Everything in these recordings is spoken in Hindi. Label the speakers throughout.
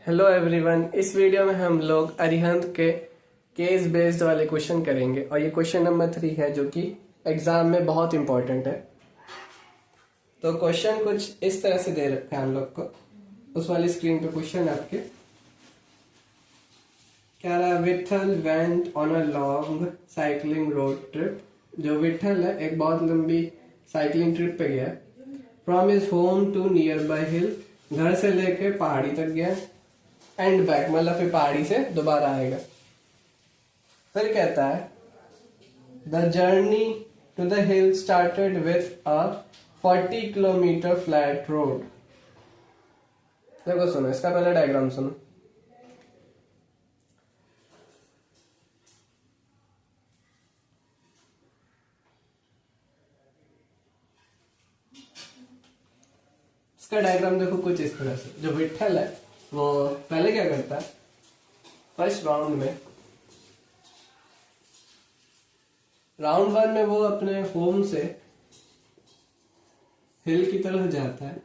Speaker 1: Hello everyone. इस वीडियो में हम लोग अरिहंत के केस बेस्ड वाले क्वेश्चन करेंगे और ये क्वेश्चन नंबर 3 है जो कि एग्जाम में बहुत इंपॉर्टेंट है। तो क्वेश्चन कुछ इस तरह से दे रखा है हम लोग को, उस वाली स्क्रीन पे क्वेश्चन आपके क्या रहा है। Vitthal went on a long cycling road trip. जो विठल है एक बहुत लंबी साइकिलिंग ट्रिप पे गया from his home to nearby hill. घर से लेके पहाड़ी तक गया एंड बैक, मतलब फिर पहाड़ी से दोबारा आएगा। फिर कहता है the journey to the hill started with a 40 kilometre flat road. देखो सुनो, इसका पहले डायग्राम सुनो। इसका डायग्राम देखो कुछ इस तरह से। जो विठल है वो पहले क्या करता है, फर्स्ट राउंड वन में वो अपने होम से हिल की तरफ जाता है,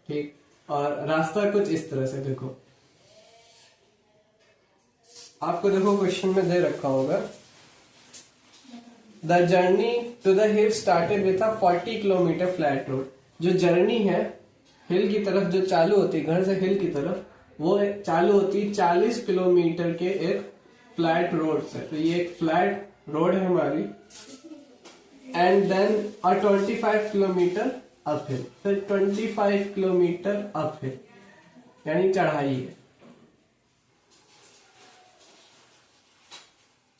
Speaker 1: ठीक। और रास्ता कुछ इस तरह से देखो, आपको देखो क्वेश्चन में दे रखा होगा the journey to the hill started with a 40 kilometre flat road. जो जर्नी है हिल की तरफ जो चालू होती है, घर से हिल की तरफ, वो चालू होती है 40 किलोमीटर के एक फ्लैट रोड से। तो ये एक फ्लैट रोड है हमारी। And then a 25 kilometre uphill, फिर 25 किलोमीटर अप हिल यानी चढ़ाई है।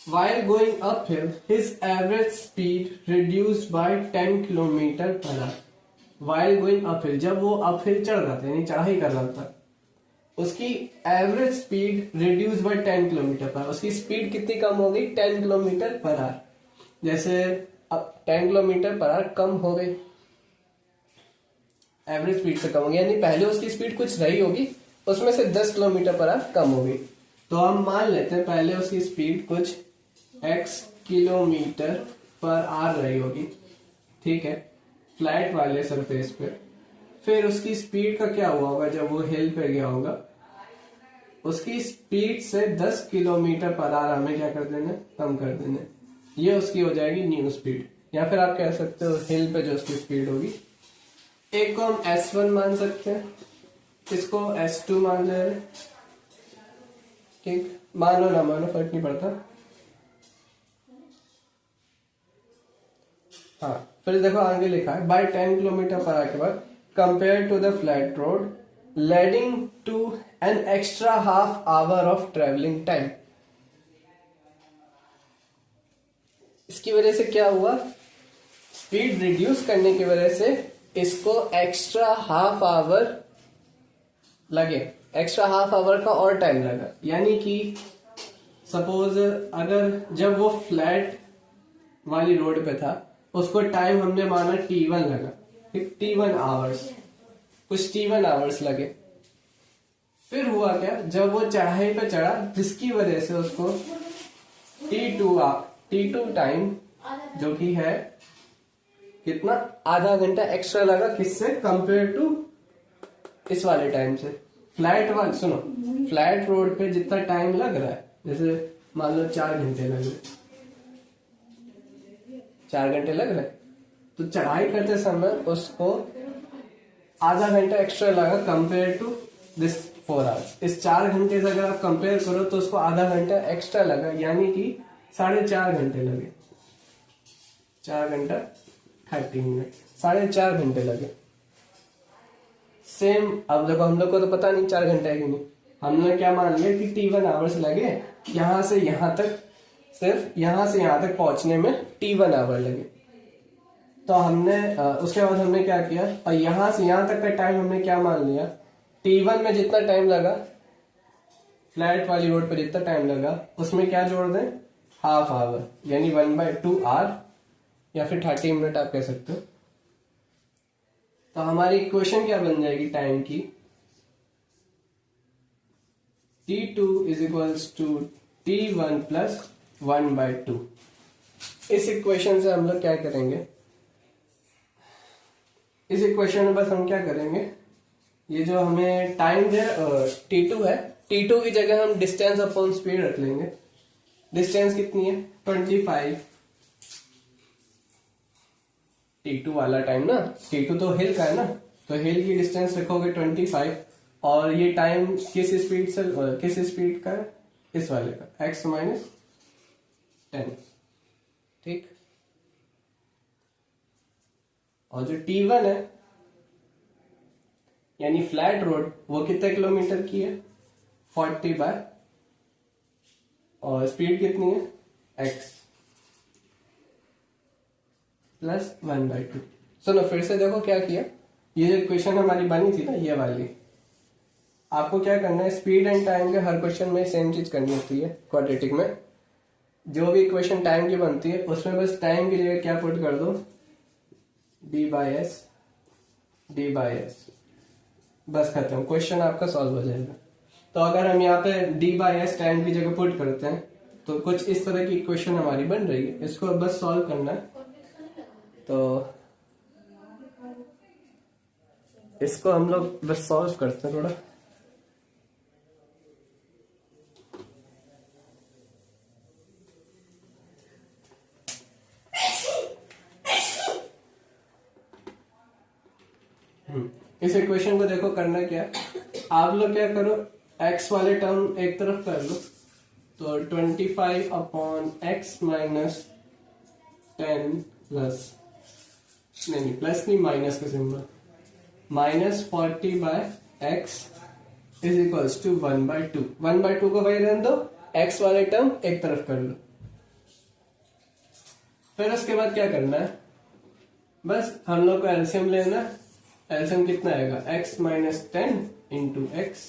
Speaker 1: While going uphill, his average speed reduced by 10 kilometre per hour. While going uphill, जब वो अपहिल चढ़ रहा था यानी चढ़ाई कर रहा था, उसकी average speed reduce by 10 kilometre पर। उसकी स्पीड कितनी कम हो गई? 10 किलोमीटर पर आवर। जैसे अब 10 किलोमीटर पर आवर कम हो गई, एवरेज स्पीड से कम हो गई, यानी पहले उसकी स्पीड कुछ रही होगी, उसमें से 10 किलोमीटर पर आवर कम हो गई। तो हम मान लेते हैं पहले उसकी स्पीड कुछ x किलोमीटर पर आवर रही होगी, ठीक है, फ्लैट वाले सरफेस पे। फिर उसकी स्पीड का क्या हुआ होगा जब वो हिल पे गया होगा? उसकी स्पीड से 10 किलोमीटर पर आवर हमें क्या कर देना, कम कर देना। ये उसकी हो जाएगी न्यू स्पीड, या फिर आप कह सकते हो हिल पे जो उसकी स्पीड होगी। एक को हम S1 मान सकते हैं, इसको S2 मान ले रहे, ठीक। मानो ना मानो फर्क नहीं पड़ता। हाँ, फिर देखो आगे लिखा है बाय 10 किलोमीटर पर आवर के बाद compare to the flat road leading to an extra half hour of travelling time. इसकी वजह से क्या हुआ? स्पीड रिड्यूस करने की वजह से इसको एक्स्ट्रा हाफ आवर लगे, एक्स्ट्रा हाफ आवर का और टाइम लगा। यानी कि सपोज अगर जब वो फ्लैट वाली रोड पे था उसको टाइम हमने माना T1 लगा, ठीक, T1 आवर्स, कुछ T1 आवर्स लगे। फिर हुआ क्या, जब वो चढ़ाई पे चढ़ा जिसकी वजह से उसको T2 टाइम जो कि है कितना, आधा घंटा एक्स्ट्रा लगा। किससे कंपेयर टू इस वाले टाइम से? फ्लैट वाले, सुनो, फ्लैट रोड पे जितना टाइम लग रहा है, जैसे मान लो 4 घंटे लग रहे, 4 घंटे लग रहे, तो चढ़ाई करते समय उसको आधा घंटा एक्स्ट्रा लगा कंपेयर टू दिस 4 आवर्स। इस 4 घंटे से अगर आप कंपेयर करो तो उसको आधा घंटा एक्स्ट्रा लगा, यानी कि 4.5 घंटे लगे। 4 घंटा 30 मिनट, 4.5 घंटे लगे। सेम अब देखो, हम लोग को तो पता नहीं 4 घंटे है कि नहीं, हमने क्या मान लिया कि T1 आवर्स लगे, यहां से यहां तक, सिर्फ यहां से यहां तक पहुंचने में T1 आवर लगे। तो हमने उसके बाद हमने क्या किया, और यहां से यहां तक का टाइम हमने क्या मान लिया, T1 में जितना टाइम लगा, फ्लैट वाली रोड पर जितना टाइम लगा, उसमें क्या जोड़ दें, हाफ आवर, यानी 1/2 आवर, या फिर 30 मिनट आप कह सकते हो। तो हमारी इक्वेशन क्या बन जाएगी टाइम की, T2 is equals to T1 plus 1/2। इस इक्वेशन से हम लोग क्या करेंगे, इस इक्वेशन में बस हम क्या करेंगे, ये जो हमें टाइम दे T2 है, T2 की जगह हम डिस्टेंस अपॉन स्पीड रख लेंगे। डिस्टेंस कितनी है 25, T2 वाला टाइम ना, T2 तो हिल का है ना, तो हिल की डिस्टेंस रखोगे 25 और ये टाइम किस स्पीड का है, इस वाले का x माइनस 10, ठीक। और जो T1 है यानी फ्लैट रोड, वो कितने किलोमीटर की है 40 बाय, और स्पीड कितनी है x प्लस 1/2। सुनो फिर से देखो क्या किया, ये जो क्वेश्चन हमारी बनी थी ना ये वाली, आपको क्या करना है, स्पीड एंड टाइम के हर क्वेश्चन में सेम चीज करनी होती है। क्वाड्रेटिक में जो भी इक्वेशन टाइम की बनती है उसमें बस टाइम की जगह क्या पुट कर दो, d/s, बस खत्म, क्वेश्चन आपका सॉल्व हो जाएगा। तो अगर हम यहाँ पे d/s टाइम की जगह पुट करते हैं तो कुछ इस तरह की इक्वेशन हमारी बन रही है, इसको बस सॉल्व करना है। तो इसको हम लोग बस सॉल्व करते हैं थोड़ा। इस इक्वेशन को देखो करना क्या है, आप लोग क्या करो, x वाले टर्म एक तरफ कर लो, तो 25 अपॉन x माइनस 10 प्लस, नहीं प्लस नहीं, माइनस का symbol, minus 40 by x is equals to 1/2। 1/2 को वही रहने दो, x वाले टर्म एक तरफ कर लो। फिर उसके बाद क्या करना है, बस हम लोग को एलसीएम लेना है। एलसीएम कितना आएगा, x माइनस 10 इंटू एक्स,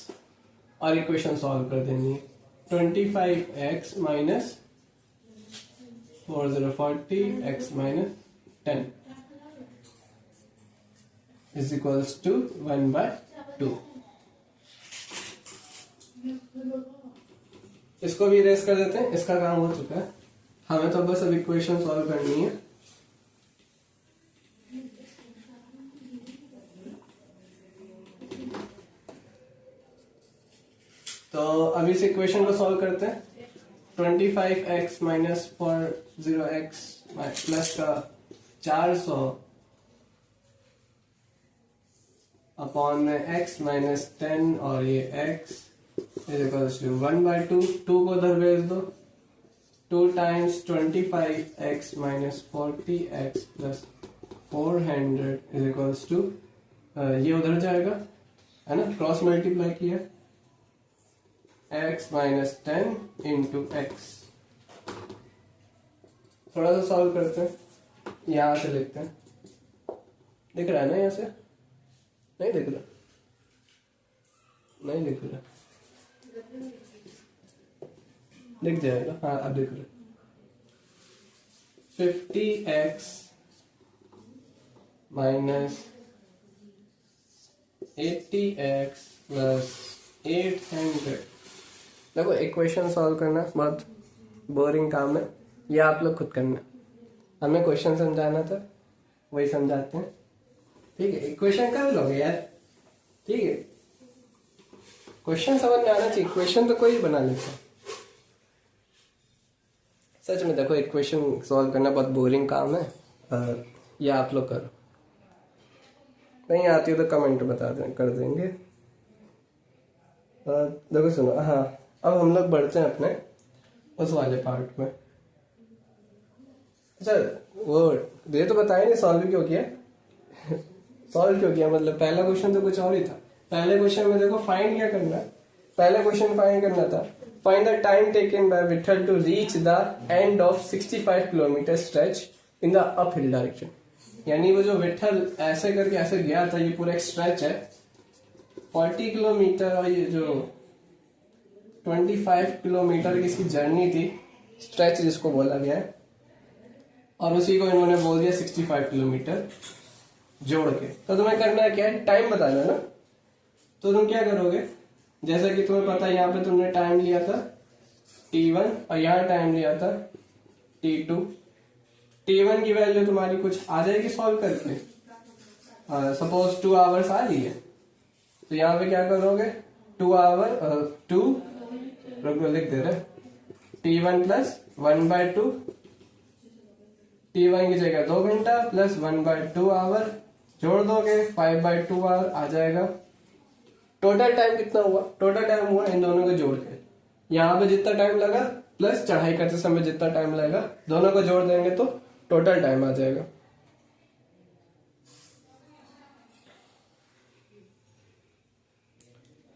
Speaker 1: और इक्वेशन सॉल्व कर देनी है। 25x minus 4040 x minus 10 is equals to 1/2। इसको भी इरेज कर देते हैं, इसका काम हो चुका है, हमें तो बस अब इक्वेशन सॉल्व करनी है। तो अब इस इक्वेशन को सॉल्व करते हैं। 25x माइनस 40x प्लस का 400 अपॉन में x माइनस 10 और ये x इज इक्वल्स टू 1/2। 2 को उधर भेज दो, 2 times 25x minus 40x plus 400 is equals to, ये उधर जाएगा है ना, क्रॉस मल्टीप्लाई किया, x माइनस 10 इंटू एक्स। थोड़ा सा सॉल्व करते हैं, यहां से लिखते हैं, दिख रहा है ना, यहां से नहीं दिख रहा, नहीं दिख रहा, दिख जाएगा, हाँ अब दिख रहा। 50x minus 80x plus 800। देखो इक्वेशन सॉल्व करना बहुत बोरिंग काम है, ये आप लोग खुद करना, हमें क्वेश्चन समझाना था वही समझाते हैं, ठीक है। इक्वेशन कर लोगे यार, ठीक है, क्वेश्चन समझ में आना चाहिए, क्वेश्चन तो कोई बना लेता है। सच में देखो इक्वेशन सॉल्व करना बहुत बोरिंग काम है, ये आप लोग करो, नहीं आती हो तो कमेंट बता दें, कर देंगे। देखो सुनो, हाँ अब हम लोग बढ़ते हैं अपने उस वाले पार्ट में। अच्छा वो ये तो बताया नहीं सॉल्व क्यों किया सॉल्व क्यों किया, मतलब पहला क्वेश्चन तो कुछ और ही था। पहले क्वेश्चन में देखो फाइंड क्या करना है, पहले क्वेश्चन फाइंड करना था, find the time taken by Vithal to reach the end of 65 kilometre stretch in the uphill direction. यानी वो जो विठल ऐसे करके ऐसे गया था, ये पूरा एक स्ट्रेच है 40 किलोमीटर, और ये जो 25 किलोमीटर की इसकी जर्नी थी, स्ट्रेच जिसको बोला गया है, और उसी को इन्होंने बोल दिया 65 किलोमीटर जोड़ के। तो तुम्हें करना क्या है, टाइम बताना है ना, तो तुम क्या करोगे, जैसा कि तुम्हें पता है यहाँ पे तुमने टाइम लिया था t1 और यहाँ टाइम लिया था t2। t1 की वैल्यू तुम्हारी कुछ आ जाएगी सॉल्व करके, सपोज 2 आवर्स आ रही है, तो यहाँ पे क्या करोगे, 2 रुको लिख दे रहे, T1 प्लस 1/2, T1 की जगह 2 घंटा प्लस 1/2 आवर जोड़ दोगे 5/2 आवर आ जाएगा। टोटल टाइम कितना हुआ, टोटल टाइम हुआ इन दोनों को जोड़ के, यहाँ पे जितना टाइम लगा प्लस चढ़ाई करते समय जितना टाइम लगेगा, दोनों को जोड़ देंगे तो टोटल टाइम आ जाएगा।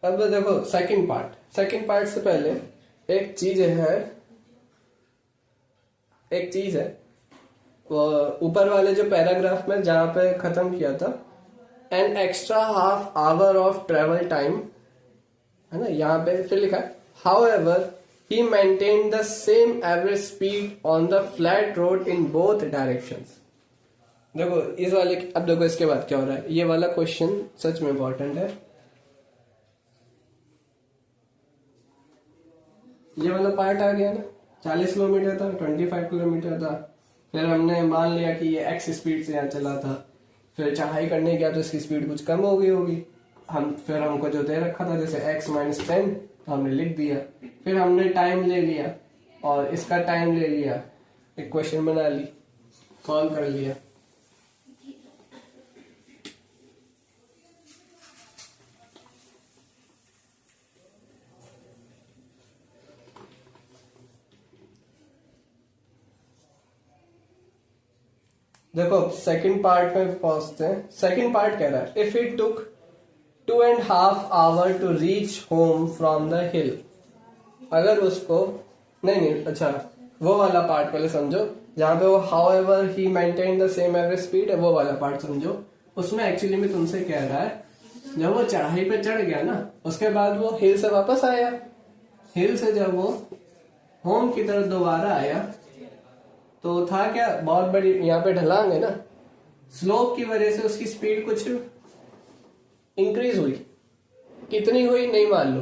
Speaker 1: अब देखो सेकंड पार्ट से पहले एक चीज है वो ऊपर वाले जो पैराग्राफ में जहां पे खत्म किया था, N extra half hour of travel time, है ना, यहाँ पे फिर लिखा है however he maintain the same average speed on the flat road in both directions. देखो इस वाले, अब देखो इसके बाद क्या हो रहा है, ये वाला क्वेश्चन सच में इंपॉर्टेंट है। ये वाला पार्ट आ गया ना, 40 किलोमीटर था, 25 किलोमीटर था, फिर हमने मान लिया कि ये एक्स स्पीड से यहाँ चला था, फिर चढ़ाई करने गया तो इसकी स्पीड कुछ कम हो गई होगी, फिर हमको जो दे रखा था जैसे x - 10 तो हमने लिख दिया, फिर हमने टाइम ले लिया और इसका टाइम ले लिया, इक्वेशन बना ली, सॉल्व कर लिया। देखो सेकंड पार्ट में पहुंचते हैं। सेकंड पार्ट कह रहा है if it took 2.5 hour to reach home from the hill, अगर उसको नहीं अच्छा वो वाला पार्ट पहले समझो जहां पे वो how ever he maintain the same average speed है, वो वाला पार्ट समझो। उसमें एक्चुअली में तुमसे कह रहा है जब वो चढ़ाई पे चढ़ गया ना, उसके बाद वो हिल से वापस आया, हिल से जब वो होम की तरफ दोबारा आया तो था क्या, बहुत बड़ी यहाँ पे ढलान है ना, स्लोप की वजह से उसकी स्पीड कुछ इंक्रीज हुई, कितनी हुई नहीं मान लो,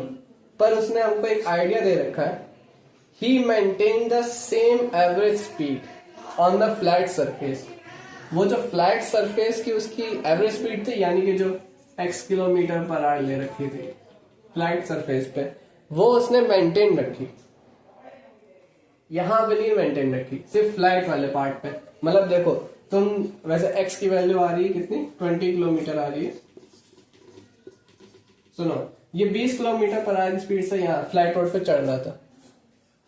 Speaker 1: पर उसने हमको एक आइडिया दे रखा है, he maintain the same average speed on the flat surface. वो जो फ्लैट सरफेस की उसकी एवरेज स्पीड थी, यानी कि जो x किलोमीटर पर आवर ले रखी थी फ्लैट सरफेस पे, वो उसने मेंटेन रखी, यहां पे नहीं मेंटेन रखी, सिर्फ फ्लैट वाले पार्ट पे। मतलब देखो तुम वैसे x की वैल्यू आ रही है कितनी, 20 किलोमीटर आ रही है, सुनो ये 20 किलोमीटर पर आवर की स्पीड से यहाँ फ्लैट रोड पे चढ़ रहा था,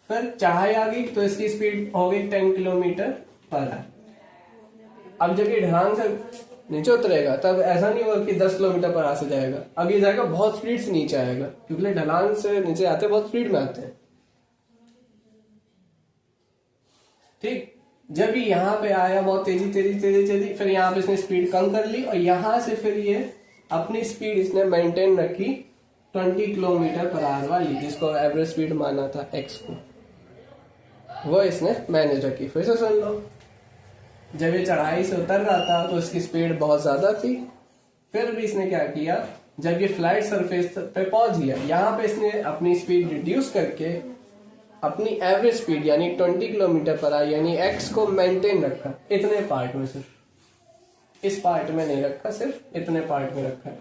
Speaker 1: फिर चढ़ाई आ गई तो इसकी स्पीड हो गई 10 किलोमीटर पर आवर। अब जब ये ढलान से नीचे उतरेगा तब ऐसा नहीं होगा कि 10 किलोमीटर पर आवर से जाएगा, अब ये जाएगा बहुत स्पीड से नीचे आएगा, क्योंकि ढलान से नीचे आते बहुत स्पीड में आते हैं। ठीक, जब ये यहाँ पे आया बहुत तेजी, फिर यहाँ पे इसने स्पीड कम कर ली और यहां से फिर ये अपनी स्पीड इसने मेंटेन रखी 20 किलोमीटर पर आवर वाली, जिसको एवरेज स्पीड माना था x को, वो इसने मैनेज रखी। फिर से सुन लो, जब ये चढ़ाई से उतर रहा था तो इसकी स्पीड बहुत ज्यादा थी, फिर भी इसने क्या किया, जब ये फ्लैट सरफेस पे पहुंच गया यहाँ पे इसने अपनी स्पीड रिड्यूस करके अपनी एवरेज स्पीड यानी 20 किलोमीटर पर आवर यानी x को मेंटेन रखा, इतने पार्ट में, सिर्फ इस पार्ट में नहीं रखा, सिर्फ इतने पार्ट में रखा है।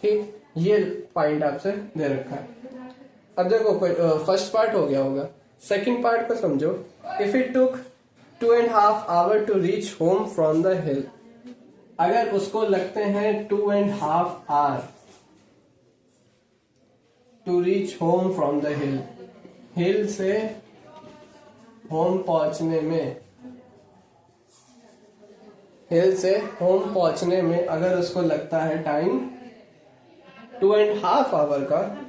Speaker 1: ठीक, ये पॉइंट आपसे दे रखा है। अब देखो फर्स्ट पार्ट हो गया होगा, सेकंड पार्ट को समझो। If it took 2.5 hour to reach home from the hill, अगर उसको लगते हैं 2.5 hour to reach home from the hill, hill से होम पहुंचने में, हिल से होम पहुंचने में अगर उसको लगता है टाइम 2.5 आवर का,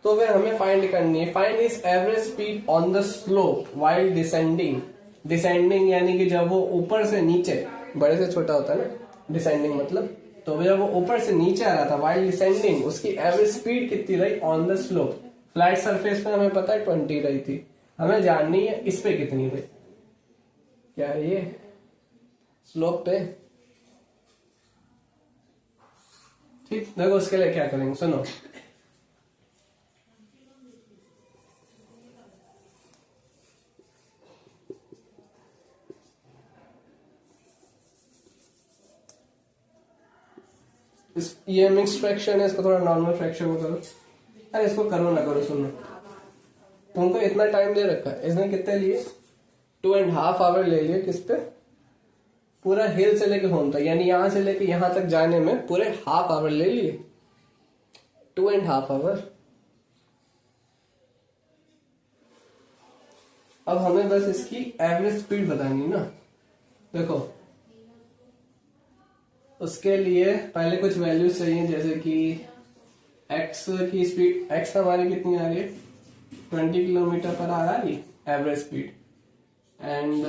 Speaker 1: तो फिर हमें फाइंड करनी है, find is average speed on the slope while descending. Descending यानी कि जब वो ऊपर से नीचे, बड़े से छोटा होता है ना डिसेंडिंग मतलब, तो जब वो ऊपर से नीचे आ रहा था वाइल डिसेंडिंग, उसकी एवरेज स्पीड कितनी रही on the slope. Flat surface पे हमें पता है 20 रही थी, हमें जाननी है इस पे कितनी रही, क्या ये स्लोप पे। ठीक, देखो उसके लिए क्या करेंगे, सुनो। ये मिक्स फ्रैक्शन है, इसको थोड़ा नॉर्मल फ्रैक्शन में करो। अरे इसको करो ना करो, सुनो, तुमको इतना टाइम दे रखा है, इसने कितने लिए 2.5 आवर ले लिए किस पे, पूरा हिल से लेके होम तक, यानी यहां से लेके यहां तक जाने में पूरे हाफ आवर ले लिए, 2.5 आवर। अब हमें बस इसकी एवरेज स्पीड बतानी ना। देखो उसके लिए पहले कुछ वैल्यूज चाहिए, जैसे कि x की स्पीड, x हमारी कितनी आ रही है 20 किलोमीटर पर आवर आ रही एवरेज स्पीड, एंड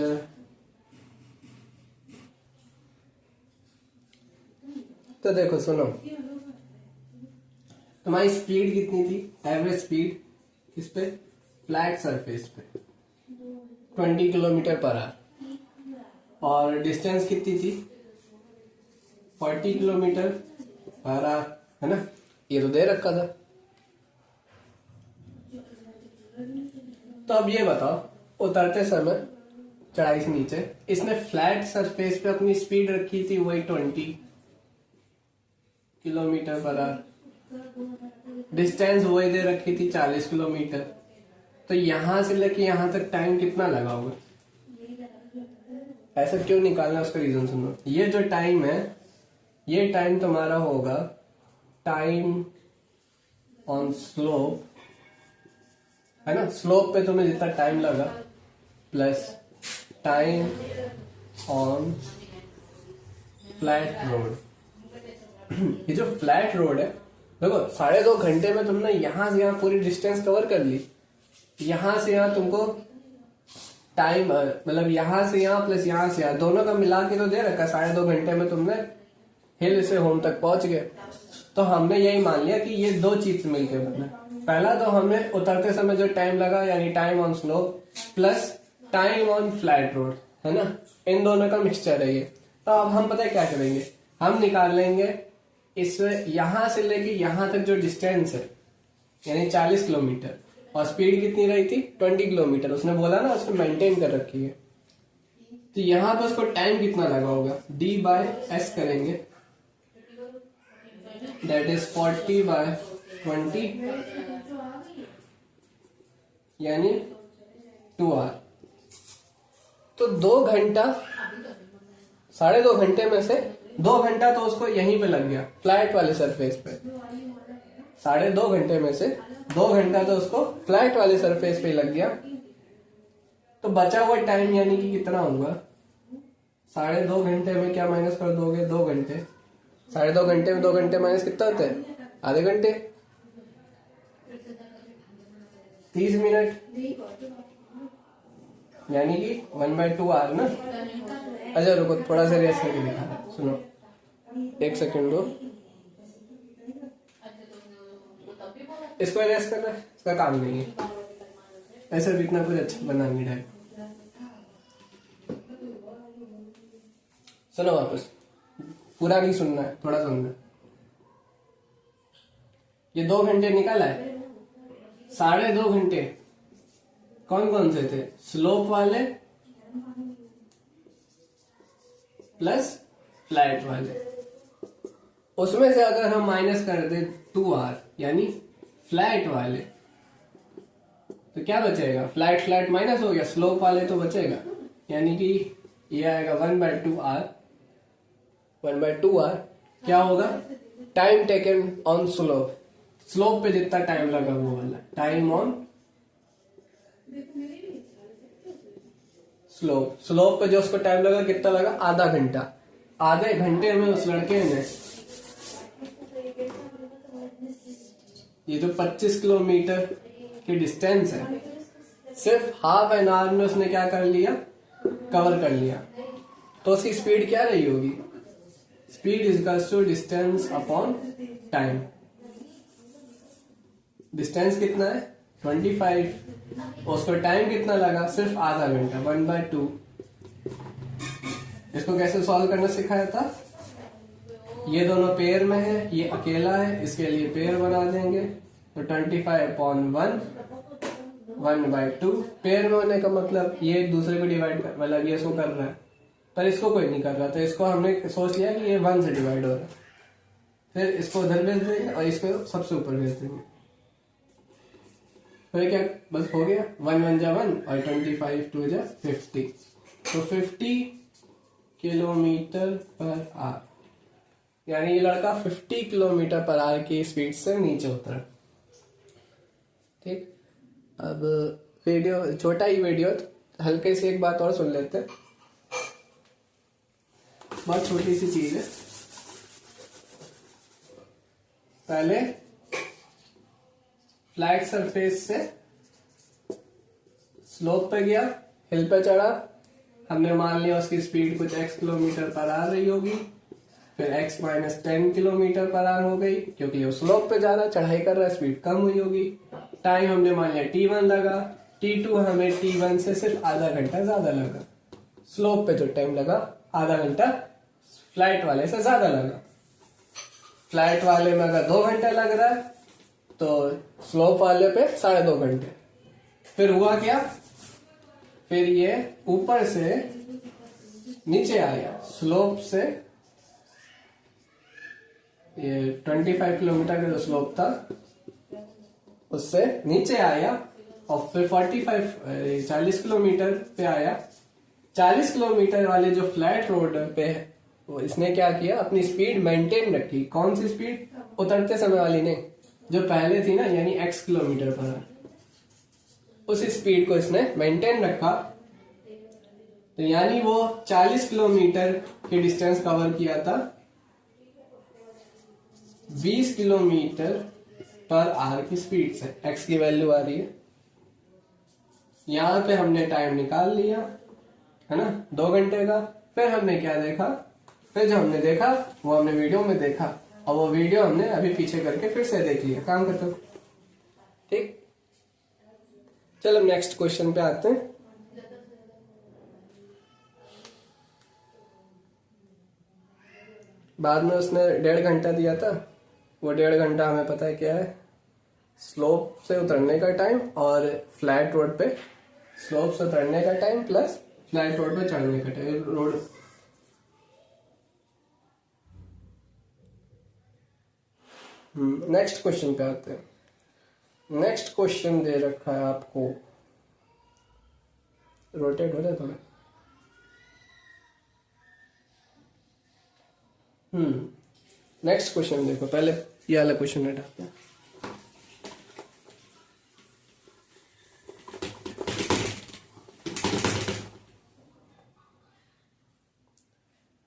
Speaker 1: तो देखो सुनो, तुम्हारी स्पीड कितनी थी, एवरेज स्पीड किस पे, फ्लैट सरफेस पे 20 किलोमीटर पर आवर, और डिस्टेंस कितनी थी 40 किलोमीटर पर आवर, है ना, ये तो दे रखा था। तो अब ये बताओ उतरते समय चढ़ाई से नीचे इसने फ्लैट सरफेस पे अपनी स्पीड रखी थी वही 20 किलोमीटर पर आवर, डिस्टेंस वही दे रखी थी 40 किलोमीटर, तो यहां से लेके यहां तक टाइम कितना लगा होगा, ऐसा क्यों निकालना, उसका रीजन सुनो। ये जो टाइम है, ये टाइम तुम्हारा होगा टाइम ऑन स्लोप, है ना, स्लोप पे तुम्हें जितना टाइम लगा plus time on flat road. ये जो फ्लैट रोड है, देखो 2.5 घंटे में तुमने यहां से यहां पूरी डिस्टेंस कवर कर ली, यहां से यहां तुमको टाइम मतलब यहां से यहां प्लस यहां से यहां दोनों का मिला के तो दे रखा, 2.5 घंटे में तुमने हिल से होम तक पहुंच गए। तो हमने यही मान लिया कि ये दो चीज मिलके बना। पहला तो हमें उतरते समय जो टाइम लगा यानी time on slope plus time on flat road, है ना, इन दोनों का मिक्सचर है ये। तो अब हम पता है क्या करेंगे, हम निकाल लेंगे इस यहां से लेके यहां तक जो डिस्टेंस है यानी 40 किलोमीटर, और स्पीड कितनी रही थी 20 किलोमीटर, उसने बोला ना उसने मेंटेन कर रखी है, तो यहां पर उसको टाइम कितना लगा होगा, D/S करेंगे, दैट इज 40/20 यानी 2 आवर। तो 2 घंटा, 2.5 घंटे में से 2 घंटा तो उसको यहीं पे लग गया फ्लैट वाले सरफेस पे, 2.5 घंटे में से 2 घंटा तो उसको फ्लैट वाले सरफेस पे लग गया। तो बचा हुआ टाइम यानी कि कितना होगा, 2.5 घंटे में क्या माइनस कर दोगे, 2 घंटे, 2.5 घंटे में 2 घंटे माइनस कितना होता है, आधे घंटे, 30 मिनट, यानी कि 1/2 आवर ना। अच्छा रुको थोड़ा सा रेस्ट करके दिखा, सुनो 1 सेकंड दो, इसको रेस्ट करना, इसका काम नहीं है, ऐसा भी इतना कुछ अच्छा बना नहीं है। सुनो वापस, पूरा नहीं सुनना है, थोड़ा सुनना है। ये 2 घंटे निकाला है, 2.5 घंटे कौन कौन से थे, स्लोप वाले प्लस फ्लैट वाले, उसमें से अगर हम माइनस कर दे 2 आवर यानी फ्लैट वाले, तो क्या बचेगा, फ्लैट फ्लैट माइनस हो गया, स्लोप वाले तो बचेगा, यानी कि ये आएगा 1/2 आवर, 1/2 आवर क्या होगा, time taken on slope, slope पे जितना टाइम लगा वो वाला टाइम ऑन स्लोप, स्लोप पे जो उसको टाइम लगा कितना लगा, आधा घंटा, आधे घंटे में उस लड़के ने ये जो 25 किलोमीटर की डिस्टेंस है सिर्फ हाफ एन आवर में उसने क्या कर लिया, कवर कर लिया। तो उसकी स्पीड क्या रही होगी, speed is equals to distance upon time, distance कितना है 25, उसको टाइम कितना लगा सिर्फ आधा घंटा, 1/2। इसको कैसे सॉल्व करना सिखाया था, ये दोनों पेयर में है, ये अकेला है, इसके लिए पेयर बना देंगे, तो 25/1 1/2, पेयर में होने का मतलब ये एक दूसरे को डिवाइड कर, मतलब ये इसको कर रहा है पर इसको कोई नहीं कर रहा, तो इसको हमने सोच लिया कि ये 1 से डिवाइड हो रहा है, फिर इसको उधर भेज देंगे और इसको सबसे ऊपर भेज देंगे। फिर क्या बस हो गया, 1 1 जा 1 और 25 2 जा 50, तो 50 किलोमीटर पर आवर, यानी ये लड़का 50 किलोमीटर पर आवर की स्पीड से नीचे उतरा। ठीक, अब वीडियो छोटा ही वीडियो, हल्के से एक बात और सुन लेते हैं, बहुत छोटी सी चीज है। पहले फ्लैट सरफेस से स्लोप पे गया, हिल पे चढ़ा, हमने मान लिया उसकी स्पीड कुछ x किलोमीटर पर आवर रही होगी, फिर x minus 10 kilometre per hour हो गई, क्योंकि वो स्लोप पे जा रहा, चढ़ाई कर रहा है, स्पीड कम हुई होगी। टाइम हमने मान लिया t1 लगा, t2 हमें t1 से सिर्फ आधा घंटा ज्यादा लगा। स्लोप पे जो टाइम लगा आधा घंटा फ्लाइट वाले से ज्यादा लगा। फ्लाइट वाले में अगर 2 घंटे लग रहा है तो स्लोप वाले पे 2.5 घंटे। फिर हुआ क्या, फिर ये ऊपर से नीचे आया, स्लोप से ये 25 किलोमीटर का जो स्लोप था उससे नीचे आया और फिर 40 किलोमीटर पे आया। 40 किलोमीटर वाले जो फ्लैट रोड पे है वो इसने क्या किया, अपनी स्पीड मेंटेन रखी। कौन सी स्पीड, उतरते समय वाली नहीं, जो पहले थी ना, यानी x किलोमीटर पर आवर, उस स्पीड को इसने मेंटेन रखा। तो यानी वो 40 किलोमीटर की डिस्टेंस कवर किया था 20 किलोमीटर पर आवर की स्पीड से। x की वैल्यू आ रही है, यहां पे हमने टाइम निकाल लिया है ना, 2 घंटे का। फिर हमने क्या देखा, फिर जो हमने देखा वो हमने वीडियो में देखा, और वो वीडियो हमने अभी पीछे करके फिर से देख लिया, काम करते हो। ठीक, चलो नेक्स्ट क्वेश्चन पे आते हैं। बाद में उसने 1.5 घंटा दिया था, वो 1.5 घंटा हमें पता है क्या है, स्लोप से उतरने का टाइम और फ्लैट रोड पे स्लोप से उतरने का टाइम प्लस फ्लैट रोड पे चढ़ने का टाइम। रोड नेक्स्ट क्वेश्चन पे आते हैं। नेक्स्ट क्वेश्चन दे रखा है आपको, रोटेट हो जाए थोड़ा। नेक्स्ट क्वेश्चन देखो, पहले ये वाला क्वेश्चन हटाते हैं।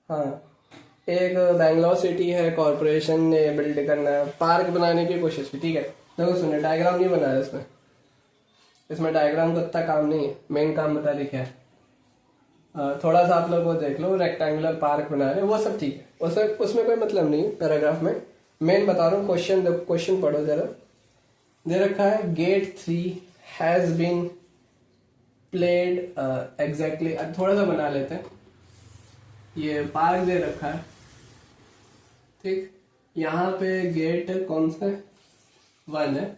Speaker 1: हाँ, एक बैंगलोर सिटी है, कॉर्पोरेशन ने बिल्ड करना है, पार्क बनाने की कोशिश की। ठीक है, देखो सुनिए, डायग्राम नहीं बनाया इसमें, इसमें डायग्राम का इतना काम नहीं है, मेन काम बता दी क्या है। थोड़ा सा आप लोग वो देख लो, रेक्टेंगुलर पार्क बना रहे हैं, वो सब ठीक है, उसमें कोई मतलब नहीं पैराग्राफ में। मेन बता रहा हूँ, क्वेश्चन पढ़ो जरा। दे रखा है gate 3 has been played exactly, थोड़ा सा बना लेते हैं। ये पार्क दे रखा है, ठीक, यहाँ पे गेट कौन सा 1 है,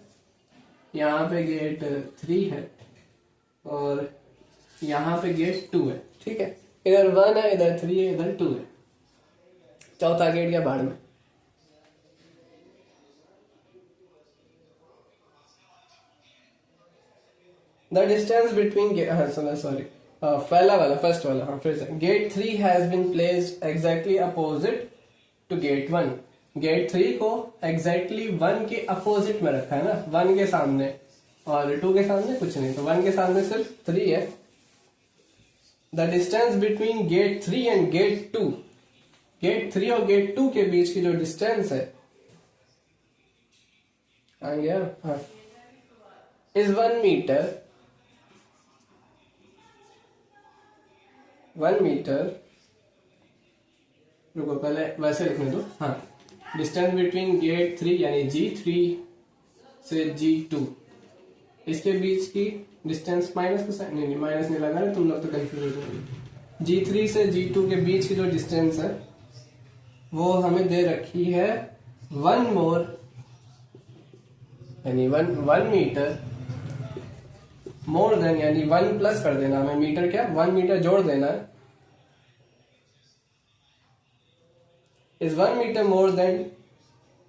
Speaker 1: यहाँ पे गेट 3 है और यहाँ पे गेट 2 है। ठीक है, इधर 1 है, इधर 3 है, इधर 2 है, चौथा गेट गया बाढ़ में। द डिस्टेंस बिटवीन, सॉरी पहला वाला, फर्स्ट वाला, हाँ फिर से। Gate 3 has been placed exactly opposite to gate 1। Gate 3 को एग्जैक्टली 1 के अपोजिट में रखा है ना, 1 के सामने, और 2 के सामने कुछ नहीं, तो 1 के सामने सिर्फ 3 है। The distance between gate 3 and gate 2, gate 3 और गेट 2 के बीच की जो डिस्टेंस है, आ गया, हाँ, इज 1 मीटर। 1 मीटर, रुको पहले वैसे लिखने दो। हाँ, डिस्टेंस बिटवीन गेट 3 यानी G3 से G2, इसके बीच की डिस्टेंस माइनस का साइन, नहीं माइनस नहीं लगा रहे, तुम लोग तो कंफ्यूज हो जाओगे। G3 से G2 के बीच की जो डिस्टेंस है वो हमें दे रखी है 1 मोर, यानी 1 मीटर मोर देन, यानी 1 प्लस कर देना हमें, मीटर क्या 1 मीटर जोड़ देना है, is 1 metre more than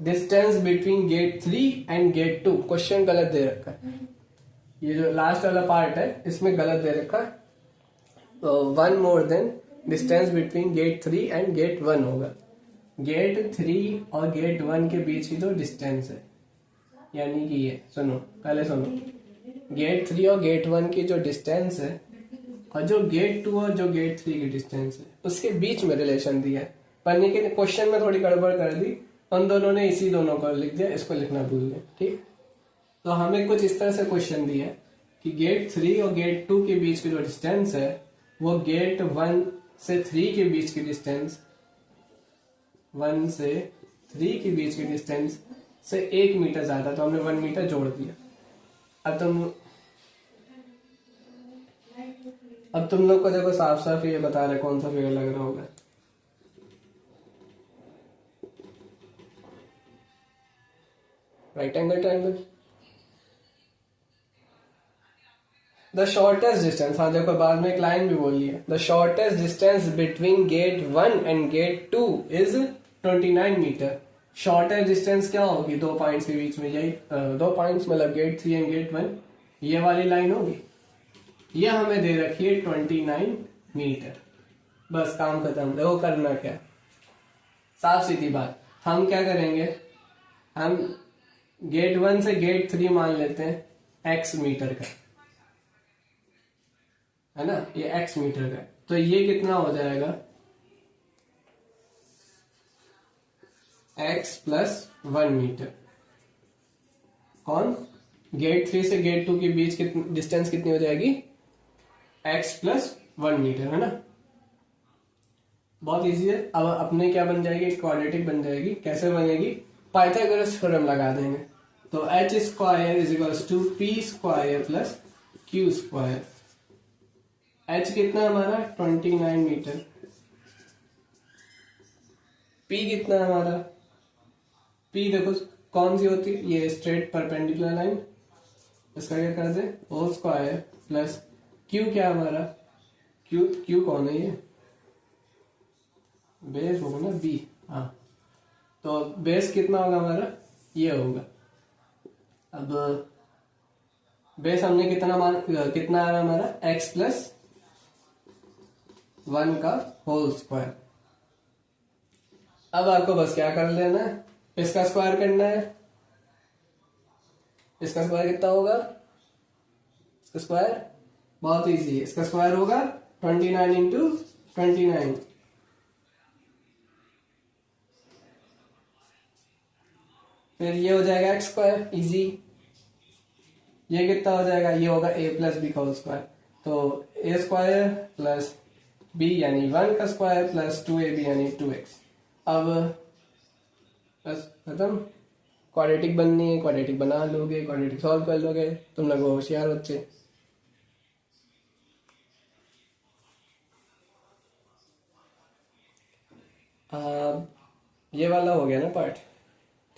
Speaker 1: distance between gate 3 and gate 2। Question गलत दे रखा है, ये जो लास्ट वाला पार्ट है इसमें गलत दे रखा है। तो 1 more than distance between gate 3 and gate 1 होगा। गेट 3 और गेट 1 के बीच की जो डिस्टेंस है, यानी कि ये सुनो, पहले सुनो, गेट 3 और गेट 1 की जो डिस्टेंस है और जो गेट 2 और जो गेट 3 की डिस्टेंस है उसके बीच में रिलेशन दिया है। पढ़ने के क्वेश्चन में थोड़ी गड़बड़ कर दी, उन दोनों ने इसी दोनों को लिख दिया, इसको लिखना भूल गए। ठीक, तो हमें कुछ इस तरह से क्वेश्चन दिया है कि गेट 3 और गेट 2 के बीच की जो डिस्टेंस है वो गेट 1 से 3 के बीच की डिस्टेंस, 1 से 3 के बीच की डिस्टेंस से 1 मीटर ज्यादा, तो हमने 1 मीटर जोड़ दिया। अब तुम लोग को देखो साफ साफ ये बता रहे कौन सा फिगर लग रहा होगा। Right angle triangle, the shortest distance. हाँ देखो बाद में एक लाइन भी बोली है, the shortest distance between gate 1 and gate 2 is 29 metre. Shortest distance क्या होगी दो पॉइंट्स के बीच में, यही दो पॉइंट्स मतलब गेट 3 एंड गेट 1, ये वाली लाइन होगी। ये हमें दे रखी है 29 मीटर। बस काम खत्म। देखो करना क्या, साफ सीधी बात। हम क्या करेंगे, हम गेट 1 से गेट 3 मान लेते हैं x मीटर का, है ना, ये x मीटर का। तो ये कितना हो जाएगा, x प्लस 1 मीटर। कौन, गेट 3 से गेट 2 के बीच डिस्टेंस कितनी हो जाएगी, x प्लस 1 मीटर, है ना। बहुत इजी है। अब अपने क्या बन जाएगी, क्वाड्रेटिक बन जाएगी। कैसे बनेगी, पाइथागोरस थ्योरम लगा देंगे। तो h square is equals to p square plus q square. h कितना हमारा 29 मीटर, p कितना है हमारा, p देखो कौन सी होती है, ये स्ट्रेट परपेंडिकुलर लाइन, इसका क्या कर दे होल स्क्वायर प्लस q क्या हमारा, q कौन है, ये बेस होगा ना b। हाँ, तो बेस कितना होगा हमारा, ये होगा। अब बेस हमने कितना आ रहा है हमारा x प्लस 1 का होल स्क्वायर। अब आपको बस क्या कर लेना है, इसका स्क्वायर करना है। इसका स्क्वायर कितना होगा, इसका स्क्वायर बहुत इजी है, इसका स्क्वायर होगा 29 इंटू 29। फिर ये हो जाएगा x स्क्वायर, इजी। ये कितना हो जाएगा, ये होगा a प्लस बी का होल स्क्वायर। तो a स्क्वायर प्लस b यानी 1 का स्क्वायर प्लस 2ab यानी 2x। अब बस खत्म। क्वाड्रेटिक बननी है, क्वाड्रेटिक बना लोगे, क्वाड्रेटिक सॉल्व कर लोगे, तुम लोग होशियार बच्चे। ये वाला हो गया ना पार्ट,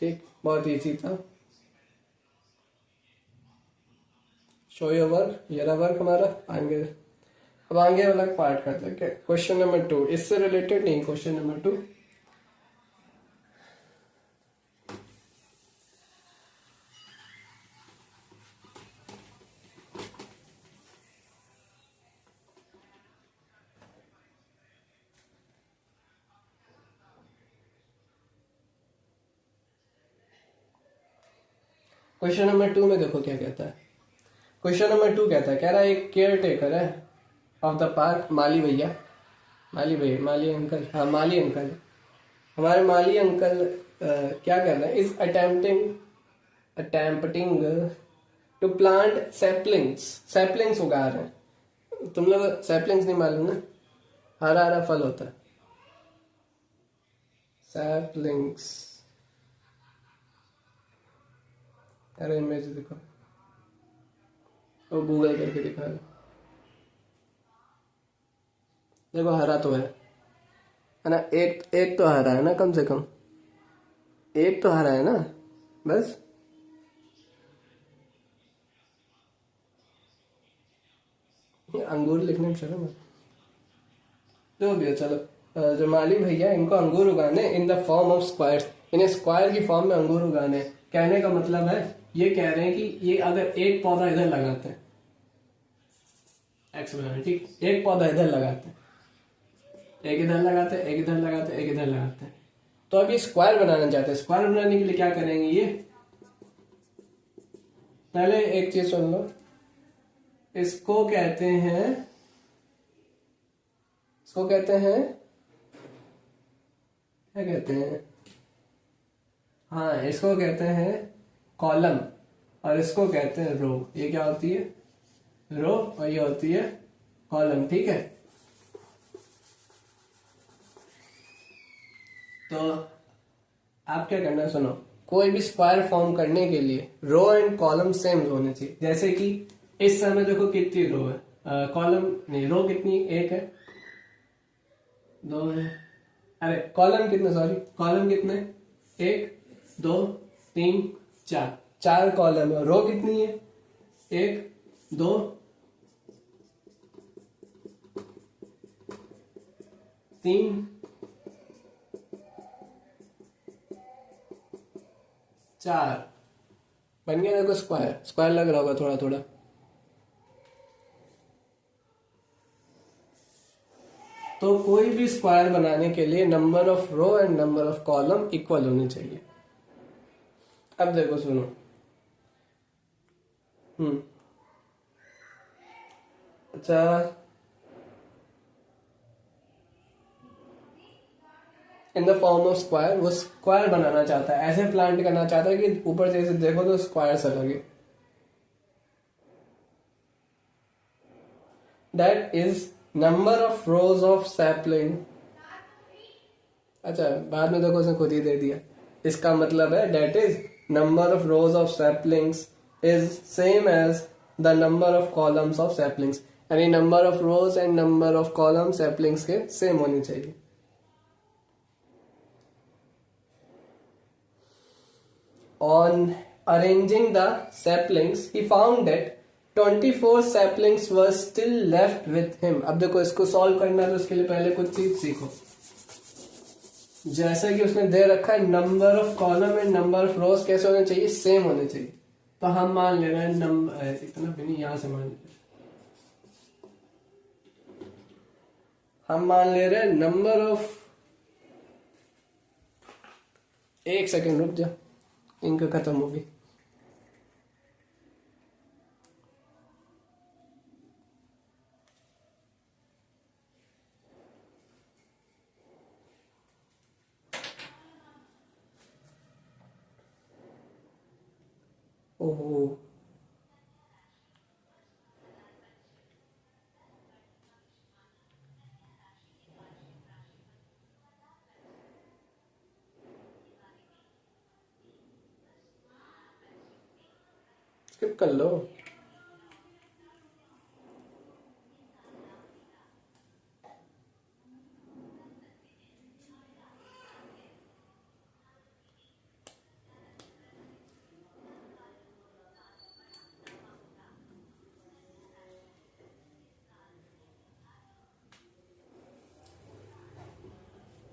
Speaker 1: ठीक, बहुत इजी था। शो योर वर्क, ये रहा वर्क हमारा। आगे अब आगे वाला पार्ट करते हैं, क्वेश्चन नंबर 2, इससे रिलेटेड नहीं, क्वेश्चन नंबर 2। क्वेश्चन नंबर 2 में देखो क्या कहता है। क्वेश्चन नंबर 2 कहता है, कह रहा है एक केयर टेकर है ऑफ द पार्क, माली भैया, माली अंकल, हाँ माली अंकल। हमारे माली अंकल क्या कर रहे हैं, इज अटेम्पटिंग टू प्लांट सैपलिंग्स उगा रहे हैं। तुम लोग सैपलिंग्स नहीं मालूम ना, हरा हरा फल होता है सैपलिंग्स। अरे इमेज देखो, वो गूगल करके दिखा रहा, देखो हरा तो है ना, एक तो हरा है ना, कम से कम एक तो हरा है ना, बस। अंगूर लिखने में शर्म है, जो भी है चलो। जो माली भैया, इनको अंगूर उगाने इन द फॉर्म ऑफ इन्हें स्क्वायर की फॉर्म में अंगूर उगाने हैं। कहने का मतलब है ये कह रहे हैं कि ये अगर एक पौधा इधर लगाते हैं, एक्स बनाने, ठीक, एक पौधा इधर लगाते हैं, एक इधर लगाते हैं, एक इधर लगाते हैं, एक इधर लगाते हैं, तो अब ये स्क्वायर बनाना चाहते हैं। स्क्वायर बनाने के लिए क्या करेंगे, ये पहले एक चीज सुन लो, इसको कहते हैं, इसको कहते हैं, क्या कहते हैं, हाँ इसको कहते हैं कॉलम और इसको कहते हैं रो। ये क्या होती है, रो, और ये होती है कॉलम, ठीक है। तो आप क्या करना है, सुनो, कोई भी स्क्वायर फॉर्म करने के लिए रो एंड कॉलम सेम होने चाहिए। जैसे कि इस समय देखो कितनी रो है, कॉलम नहीं, रो कितनी, एक है, दो है, अरे कॉलम कितने, सॉरी कॉलम कितने, एक, दो, तीन, चार, चार कॉलम है। रो कितनी है, एक, दो, तीन, चार, बन गया देखो स्क्वायर। स्क्वायर लग रहा होगा थोड़ा थोड़ा। तो कोई भी स्क्वायर बनाने के लिए number of row and number of column equal होने चाहिए। अब देखो सुनो, अच्छा, in the form of square, वो स्क्वायर बनाना चाहता है, ऐसे प्लांट करना चाहता है कि ऊपर से देखो तो स्क्वायर सा लगे। That is number of rows of sapling. अच्छा, बाद में देखो उसने खुद ही दे दिया। इसका मतलब है that is number of rows of saplings is same as the number of columns of saplings, यानी number of rows and number of column saplings के सेम होने चाहिए। On arranging the saplings, he found that 24 saplings were still left with him. अब देखो इसको सॉल्व करना है तो उसके लिए पहले कुछ चीज सीखो। जैसा कि उसने दे रखा है number of column and number of रोज कैसे होने चाहिए, सेम होने चाहिए। तो हम मान ले रहे हैं नंबर, इतना भी नहीं, यहां से मान ले रहे हैं, हम मान ले रहे हैं नंबर ऑफ, एक सेकेंड रुक जा, इंक खत्म होगी। ओहो, स्किप कर लो।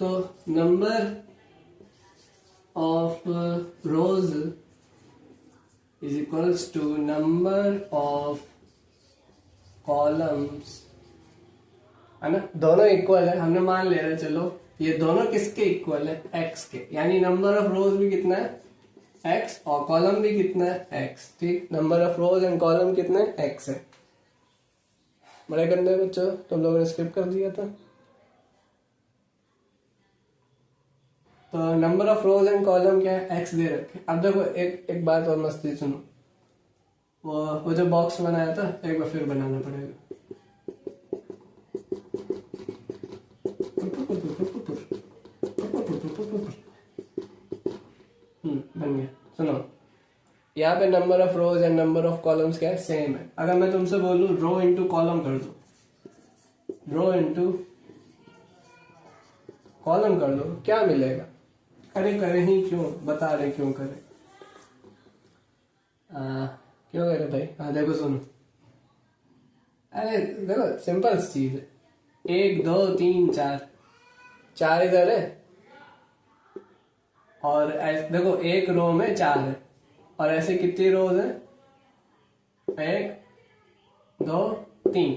Speaker 1: तो number of rows is equals to number of columns, है ना, दोनों इक्वल है, हमने मान ले रहे, चलो ये दोनों किसके इक्वल है, एक्स के, यानी नंबर ऑफ रोज भी कितना है, एक्स, और कॉलम भी कितना है, एक्स, ठीक। Number of rows and column कितने, एक्स है। बड़े गंदे बच्चों, तुम लोगों ने स्किप कर दिया था। तो number of rows and column क्या है, एक्स दे रखे। अब देखो एक बात और मस्ती सुनो, वो जो बॉक्स बनाया था एक बार फिर बनाना पड़ेगा। बन गया। सुनो, यहाँ पे number of rows and number of columns क्या है, सेम है। अगर मैं तुमसे बोलूं रो इनटू कॉलम कर दो, रो इनटू कॉलम कर दो, क्या मिलेगा, अरे करें ही क्यों, बता रहे क्यों करें, क्यों करें भाई। हाँ देखो सुनो, अरे देखो सिंपल चीज है, 1 2 3 4, 4 इधर है और देखो एक रो में 4 है, और ऐसे कितनी रोज है? 1 2 3,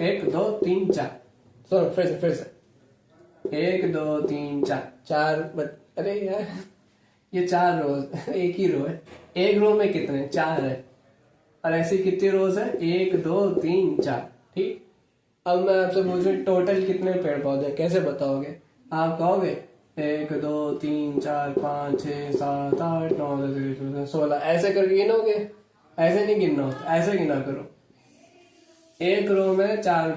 Speaker 1: 1 2 3 4। सुनो फिर से 1 2 3 4, अरे यार ये 4 रोज एक ही रो है। एक रो में कितने? 4 है, और ऐसी कितनी रोज है? 1 2 3 4। ठीक, अब मैं आपसे पूछूं टोटल कितने पेड़ पौधे? कैसे बताओगे? आप कहोगे 1 2 3 4 5 6 7 8 9 10 16, ऐसे करके गिनोगे? ऐसे नहीं गिनना होता, ऐसे गिना करो। एक रो में 4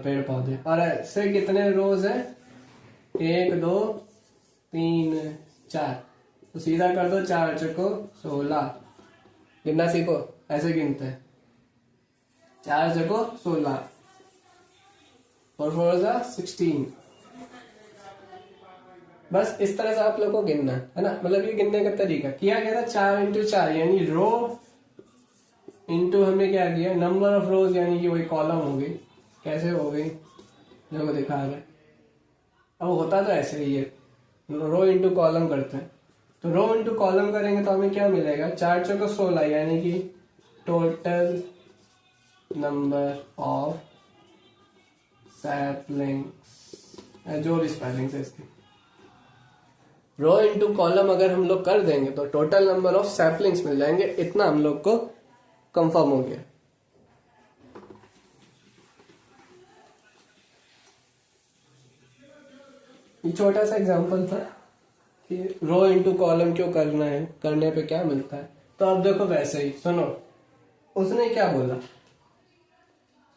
Speaker 1: पेड़ पौधे, और ऐसे कितने रोज है? 1 2 3 4, तो सीधा कर दो 4 चको 16। गिनना सीखो, ऐसे गिनते हैं 4 चको 16 और 4 16। बस इस तरह से आप लोग को गिनना है ना, मतलब ये गिनने का तरीका किया गया था। 4 इंटू 4 यानी रो इंटू हमने क्या किया? नंबर ऑफ रोज, यानी कि वही कॉलम हो गई। कैसे हो गई देखो दिखा रहे। अब होता तो ऐसे ही है, रो इंटू कॉलम करते हैं। तो रो इंटू कॉलम करेंगे तो हमें क्या मिलेगा? 4 चौको 16, यानी कि टोटल नंबर ऑफ सैपलिंग्स, जो भी स्पेलिंग्स है इसकी। रो इंटू कॉलम अगर हम लोग कर देंगे तो टोटल नंबर ऑफ सैपलिंग्स मिल जाएंगे। इतना हम लोग को कंफर्म हो गया। ये छोटा सा एग्जांपल था कि रो इंटू कॉलम क्यों करना है, करने पे क्या मिलता है। तो अब देखो वैसे ही सुनो, उसने क्या बोला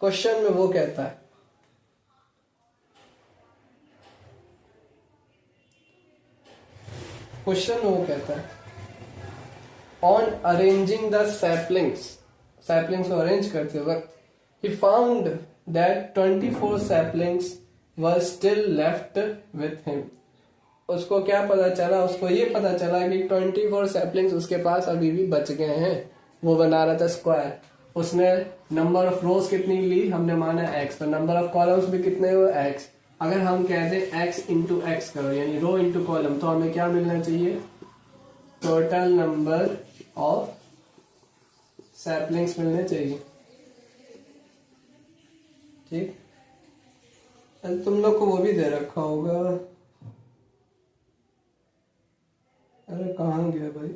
Speaker 1: क्वेश्चन में? वो कहता है क्वेश्चन में वो कहता है ऑन अरेंजिंग द सैपलिंग्स को अरेंज करते वक्त he found that 24 saplings were still left with him. उसको क्या पता चला? उसको ये पता चला कि 24 सैपलिंग्स उसके पास अभी भी बच गए हैं। वो बना रहा था स्क्वायर। उसने नंबर ऑफ रोज कितनी ली? हमने माना x, तो नंबर ऑफ कॉलम्स भी कितने हुए? x। अगर हम कहते हैं x इंटू एक्स करो, यानी रो इंटू कॉलम, तो हमें क्या मिलना चाहिए? टोटल नंबर ऑफ सैपलिंग्स मिलने चाहिए। ठीक, तुम लोग को वो भी दे रखा होगा। अरे कहाँ गया भाई?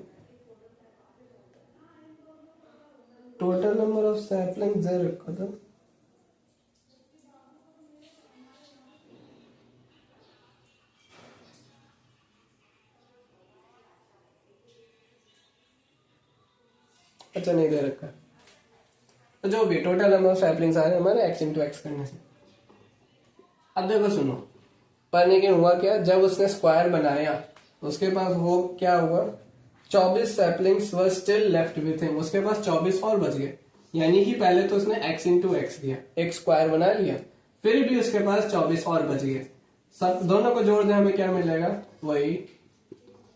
Speaker 1: टोटल नंबर ऑफ सैपलिंग्स दे रखा था। अच्छा नहीं दे रखा, तो जो भी टोटल नंबर ऑफ सैपलिंग्स आ रहे हैं हमारे x इंटू एक्स करने से। अब देखो सुनो, पर लेकिन हुआ क्या? जब उसने स्क्वायर बनाया उसके पास वो क्या हुआ? 24 saplings were still left with him. उसके पास 24 और बच गए, यानी कि पहले तो उसने x इंटू एक्स दिया, एक स्क्वायर बना लिया, फिर भी उसके पास 24 और बच गए। सब दोनों को जोड़ दें हमें क्या मिलेगा? वही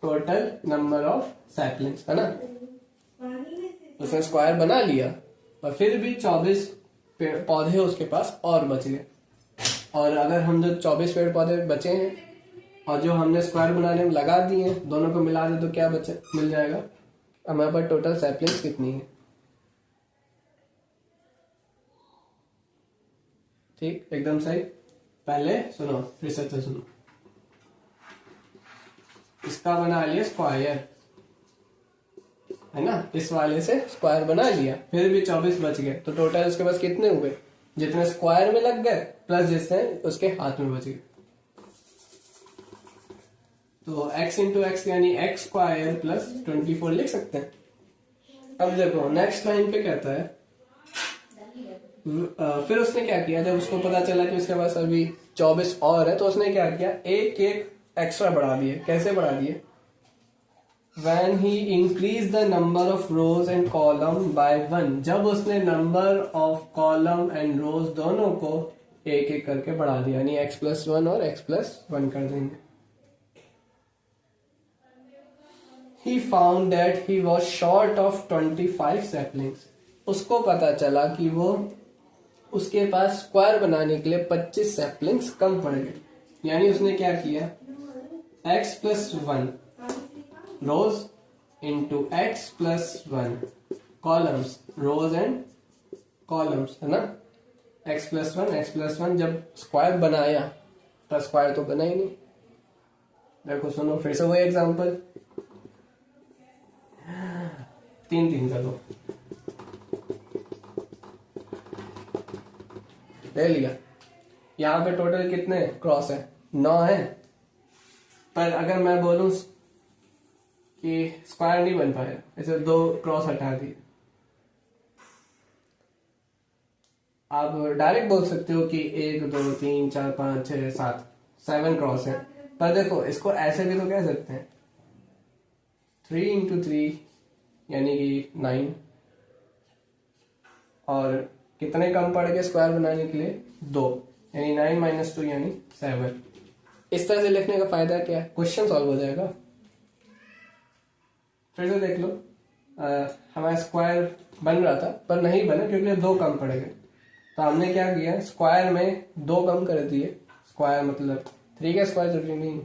Speaker 1: टोटल नंबर ऑफ सैपलिंग्स, है ना। उसने स्क्वायर बना लिया और फिर भी 24 पेड़ पौधे उसके पास और बच गए। और अगर हम जो 24 पेड़ पौधे बचे हैं और जो हमने स्क्वायर बनाने में लगा दिए हैं, दोनों को मिला दे तो क्या बचे मिल जाएगा? हमारे पास टोटल सैपलिंग्स कितनी है? ठीक, एकदम सही। पहले सुनो, फिर से सुनो। इसका बना लिया स्क्वायर, है ना, इस वाले से स्क्वायर बना लिया, फिर भी 24 बच गए, तो टोटल उसके पास कितने हुए? जितने स्क्वायर में लग गए प्लस जितने उसके हाथ में बच गए। तो x इंटू एक्स यानी एक्स स्क्वायर प्लस 24 लिख सकते हैं। अब देखो नेक्स्ट लाइन पे कहता है फिर उसने क्या किया? जब उसको पता चला कि उसके पास अभी 24 और है, तो उसने क्या किया? एक एक एक्स्ट्रा बढ़ा दिए। कैसे बढ़ा दिए? When he increased the number of rows and column by 1, जब उसने नंबर ऑफ कॉलम एंड रोज दोनों को एक एक करके बढ़ा दिया, यानी x प्लस 1 और x प्लस 1 कर देंगे। He found that he was short of 25 saplings. उसको पता चला कि वो उसके पास स्क्वायर बनाने के लिए 25 सैपलिंग्स कम पड़ गए। यानी उसने क्या किया? x plus 1 rows into x plus 1 columns, rows and columns, है ना। x प्लस 1 जब स्क्वायर बनाया तो स्क्वायर तो बना ही नहीं। देखो सुनो फिर से वही एग्जांपल, 3 का लो, ले लिया। यहाँ पे टोटल कितने क्रॉस है, 9 है। पर अगर मैं बोलूं कि स्क्वायर नहीं बन पाया, ऐसे 2 क्रॉस हटा दिए, आप डायरेक्ट बोल सकते हो कि 1 2 3 4 5 6 7 7 क्रॉस है। पर देखो इसको ऐसे भी तो कह सकते हैं, 3 इंटू 3 यानी कि 9, और कितने कम पड़ गए स्क्वायर बनाने के लिए, 2, यानी 9 माइनस 2 यानी 7। इस तरह से लिखने का फायदा क्या है, क्वेश्चन सॉल्व हो जाएगा। फिर से देख लो, हमारा स्क्वायर बन रहा था पर नहीं बना क्योंकि 2 कम पड़ गए। तो हमने क्या किया, स्क्वायर में 2 कम कर दिए। स्क्वायर मतलब 3 का स्क्वायर जरूरी नहीं,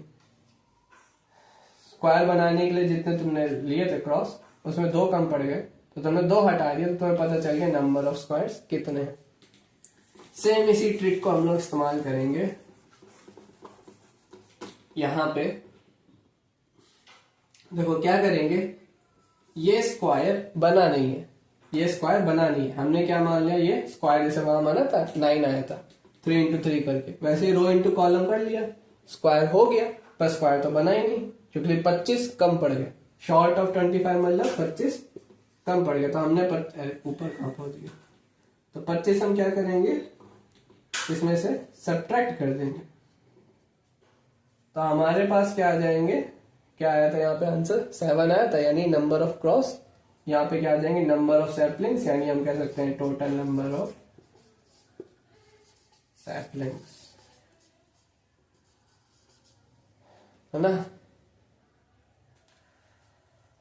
Speaker 1: स्क्वायर बनाने के लिए जितने तुमने लिए थे क्रॉस, उसमें 2 कम पड़ गए, तो तुमने 2 हटा दिया, तो तुम्हें पता चल गया नंबर ऑफ स्क्वायर्स कितने हैं। सेम इसी ट्रिक को हम लोग इस्तेमाल करेंगे यहां पे। देखो क्या करेंगे, ये स्क्वायर बना नहीं है, ये स्क्वायर बना नहीं है, हमने क्या मान लिया, ये स्क्वायर जैसे वहां माना था 9 आया था 3 इंटू 3 करके, वैसे ही रो इंटू कॉलम कर लिया, स्क्वायर हो गया। पर स्क्वायर तो बना ही नहीं क्योंकि 25 कम पड़ गया, शॉर्ट ऑफ 25 मतलब 25 कम पड़ गया। तो हमने ऊपर कहां पहुंच गया, तो 25 हम क्या करेंगे, इसमें से सब्ट्रैक्ट कर देंगे। तो हमारे पास क्या आ जाएंगे, क्या आया था यहाँ पे आंसर 7 आया था, यानी नंबर ऑफ क्रॉस। यहाँ पे क्या आ जाएंगे, नंबर ऑफ सैपलिंग्स, यानी हम कह सकते हैं टोटल नंबर ऑफ सैपलिंग्स, है ना।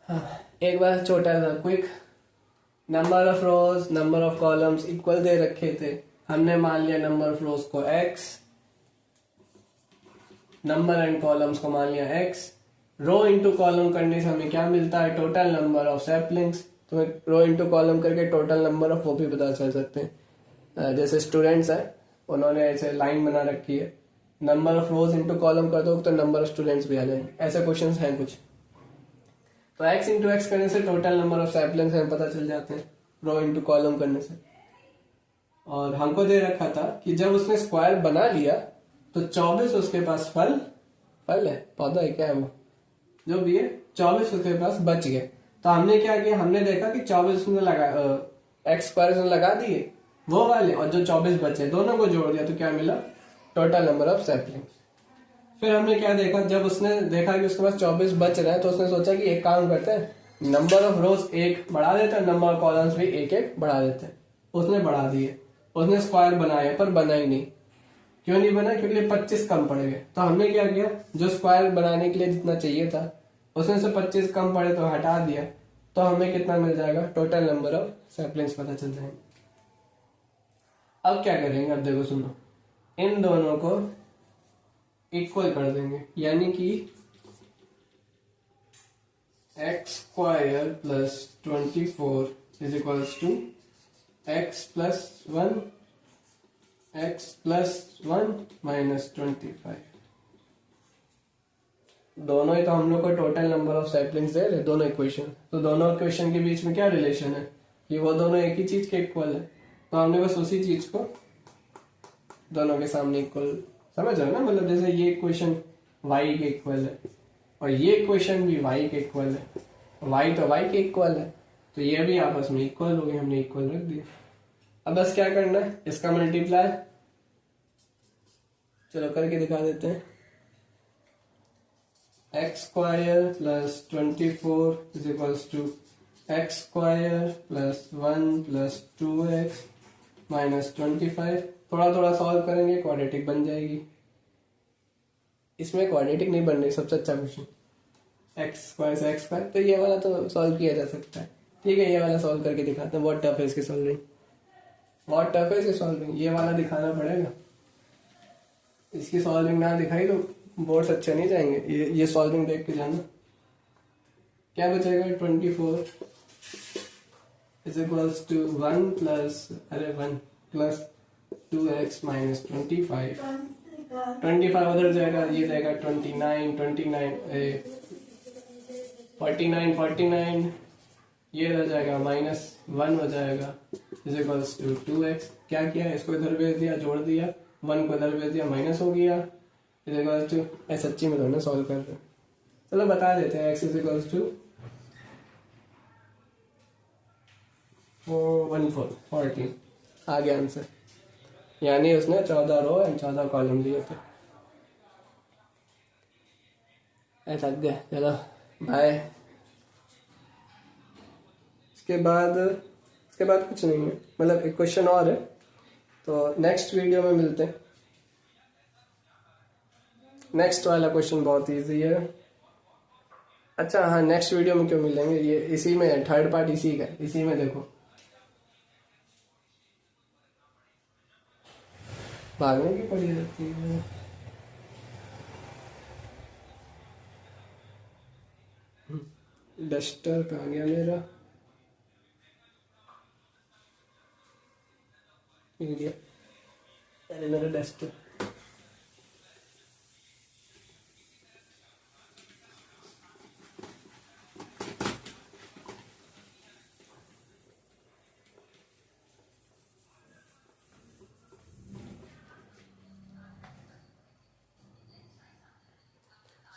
Speaker 1: हाँ, एक बार छोटा सा quick, number of rows number of columns equal दे रखे थे, हमने मान लिया नंबर ऑफ रोज को x, नंबर एंड कॉलम्स को मान लिया x। रो इंटू कॉलम करने से हमें क्या मिलता है, टोटल नंबर ऑफ सैपलिंग्स। तो रो इंटू कॉलम करके टोटल नंबर ऑफ वो भी पता चल सकते हैं। जैसे स्टूडेंट्स है, उन्होंने ऐसे लाइन बना रखी है, number of rose into column कर दो तो नंबर ऑफ स्टूडेंट्स भी आ जाएंगे। ऐसे क्वेश्चन हैं कुछ। तो x इंटू एक्स करने से टोटल नंबर ऑफ सैपलिंग्स हमें पता चल जाते हैं, रो इंटू कॉलम करने से। और हमको दे रखा था कि जब उसने स्क्वायर बना लिया तो 24 उसके पास फल है, पौधा है, क्या है वो, जो भी है, 24 उसके पास बच गए। तो हमने क्या किया, हमने देखा कि 24 उसने लगा एक्स स्क्वायर उसने लगा दिए वो वाले, और जो 24 बचे दोनों को जोड़ दिया तो क्या मिला, टोटल नंबर ऑफ सैपलिंग्स। फिर हमने क्या देखा, जब उसने देखा कि उसके पास 24 बच रहे हैं तो उसने सोचा कि एक काम करते हैं, नंबर ऑफ रोज 1 बढ़ा देते हैं, नंबर ऑफ कॉलम्स भी 1 बढ़ा देते हैं। उसने बढ़ा दिए, उसने स्क्वायर बनाया पर बना ही नहीं। क्यों नहीं बना, क्योंकि 25 कम पड़ गए। तो हमने क्या किया, जो स्क्वायर बनाने के लिए जितना चाहिए था उसमें से 25 कम पड़े तो हटा दिया, तो हमें कितना मिल जाएगा, टोटल नंबर ऑफ सैपलिंग्स पता चल जाएंगे। अब क्या करेंगे, अब देखो सुनो, इन दोनों को इक्वल कर देंगे, यानी कि x square plus 24 is equals to x plus 1 x plus 1 minus 25। दोनों ही तो हम लोग को टोटल नंबर ऑफ सैपलिंग्स दे रहे, दोनों इक्वेशन। तो दोनों इक्वेशन के बीच में क्या रिलेशन है, कि वो दोनों एक ही चीज के इक्वल है। तो हमने बस उसी चीज को दोनों के सामने इक्वल, समझ रहे हो ना, मतलब जैसे ये इक्वेशन y के इक्वल है और ये इक्वेशन भी y के इक्वल है, y तो y के इक्वल है, तो ये भी आपस में इक्वल हो गए, हमने इक्वल रख दिया। अब बस क्या करना है, इसका मल्टीप्लाई, चलो करके दिखा देते हैं। X square plus 24 is equals to x square plus 1 plus 2x minus 25। थोड़ा थोड़ा सॉल्व करेंगे, क्वाड्रेटिक बन जाएगी। इसमें क्वाड्रेटिक नहीं बन रही, सबसे अच्छा क्वेश्चन एक्स स्क्वायर से एक्स स्क्वायर, तो ये वाला तो सॉल्व किया जा सकता है। ठीक है, ये वाला सॉल्व करके दिखाते हैं। बहुत टफ है इसकी सॉल्विंग, बहुत टफ है इसकी सॉल्विंग, ये वाला दिखाना पड़ेगा। इसकी सॉल्विंग ना दिखाई तो बोर्ड्स अच्छे नहीं जाएंगे। ये सॉल्विंग देख के जाना। क्या बचेगा 24 is equals to 1 plus 2x minus 25 उधर जाएगा, ये जाएगा 49 ये रह जाएगा -1 हो जाएगा इज इक्वल्स टू 2x। क्या किया, इसको इधर भेज दिया, जोड़ दिया, 1 को इधर भेज दिया, माइनस हो गया इज इक्वल्स टू, सच्ची में दोनों सॉल्व कर रहे हैं। चलो बता देते हैं, x इज इक्वल्स टू 14 आ गया आंसर। यानी उसने 14 रो एंड 14 कॉलम लिए थे। थक गए, चलो बाय। इसके बाद कुछ नहीं है, मतलब एक क्वेश्चन और है, तो नेक्स्ट वीडियो में मिलते हैं। नेक्स्ट वाला क्वेश्चन बहुत इजी है। अच्छा हाँ, नेक्स्ट वीडियो में क्यों मिलेंगे, ये इसी में है, थर्ड पार्ट इसी का, इसी में देखो। भागने की पड़ी रहती है। डस्टर कहाँ गया मेरा, अरे मेरा डस्टर।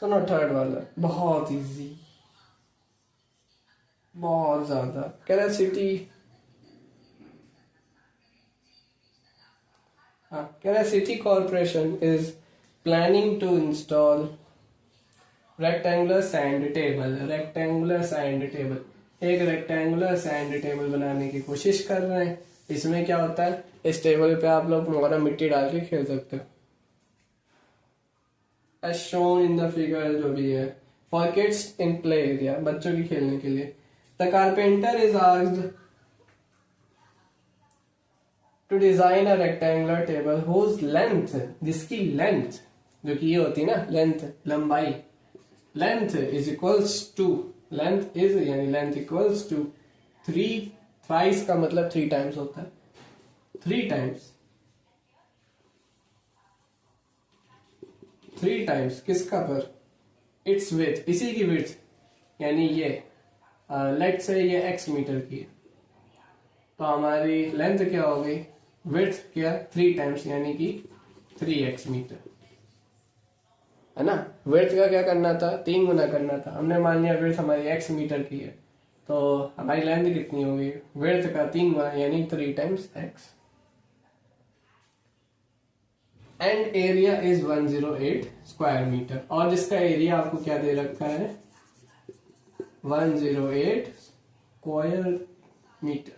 Speaker 1: सुनो थर्ड वाला बहुत इजी, बहुत ज्यादा। कह रहा सिटी, कह रहा city corporation is planning to install rectangular sand table. एक रेक्टेंगुलर सैंड टेबल बनाने की कोशिश कर रहे हैं। इसमें क्या होता है, इस टेबल पे आप लोग मोहरा मिट्टी डाल के खेल सकते हो, as shown in the figure जो भी है, for kids in play area, बच्चों की खेलने के लिए। The carpenter is asked to design a rectangular table whose length, जिसकी length जो कि ये होती है ना, length लंबाई, length is equals to, length is यानी length equals to 3, thrice का मतलब 3 times होता है, 3 times किसका पर, इट्स विड्थ, इसी की विड्थ, यानी ये लेट से ये x मीटर की है, तो हमारी लेंथ क्या हो गई, विड्थ क्या 3 times यानी कि 3x मीटर, है ना। विड्थ का क्या करना था, 3 गुना करना था। हमने मान लिया विड्थ हमारी x मीटर की है, तो हमारी लेंथ कितनी होगी, विड्थ का 3 गुना यानी 3 times x। And area is 108 square metre, और जिसका एरिया आपको क्या दे रखा है, 108 स्क्वायर मीटर।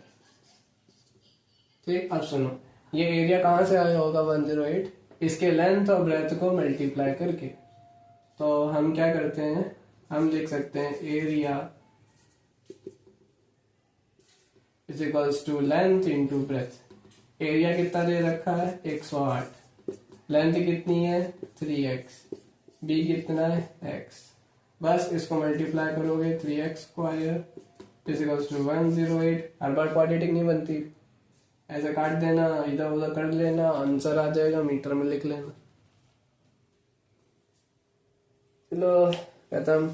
Speaker 1: ठीक, अब सुनो, ये एरिया कहां से आया होगा 108, इसके लेंथ और ब्रेथ को मल्टीप्लाई करके। तो हम क्या करते हैं, हम लिख सकते हैं area is equals to length into breadth. Area कितना दे रखा है 108, लेंथ कितनी है 3x, b कितना है x, बस इसको मल्टीप्लाई करोगे 3x square is equals to 108। हर बार क्वाड्रेटिक नहीं बनती, ऐसे काट देना, इधर उधर कर लेना, आंसर आ जाएगा, मीटर में लिख लेना। चलो खत्म।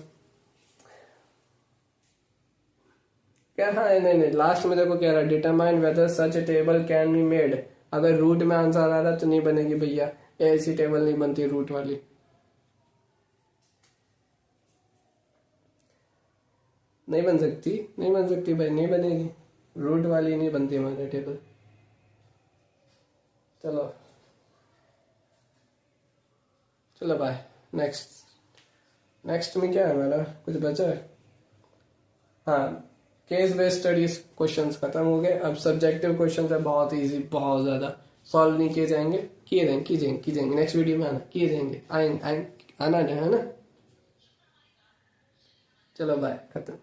Speaker 1: क्या, हाँ नहीं, लास्ट में देखो क्या रहा, determine whether such A table can be made. अगर रूट में आंसर आ रहा तो नहीं बनेगी भैया, ऐसी टेबल नहीं बनती रूट वाली। नहीं बन सकती भाई, नहीं बनेगी, रूट वाली नहीं बनती हमारी टेबल। चलो बाय। नेक्स्ट में क्या है हमारा, कुछ बचा है, हाँ केस बेस्ड स्टडीज क्वेश्चंस खत्म हो गए। अब सब्जेक्टिव क्वेश्चंस है बहुत इजी, बहुत ज्यादा सॉल्व नहीं किए जाएंगे, किए जाएंगे नेक्स्ट वीडियो में आना, किए जाएंगे, आना है ना। चलो बाय, खत्म।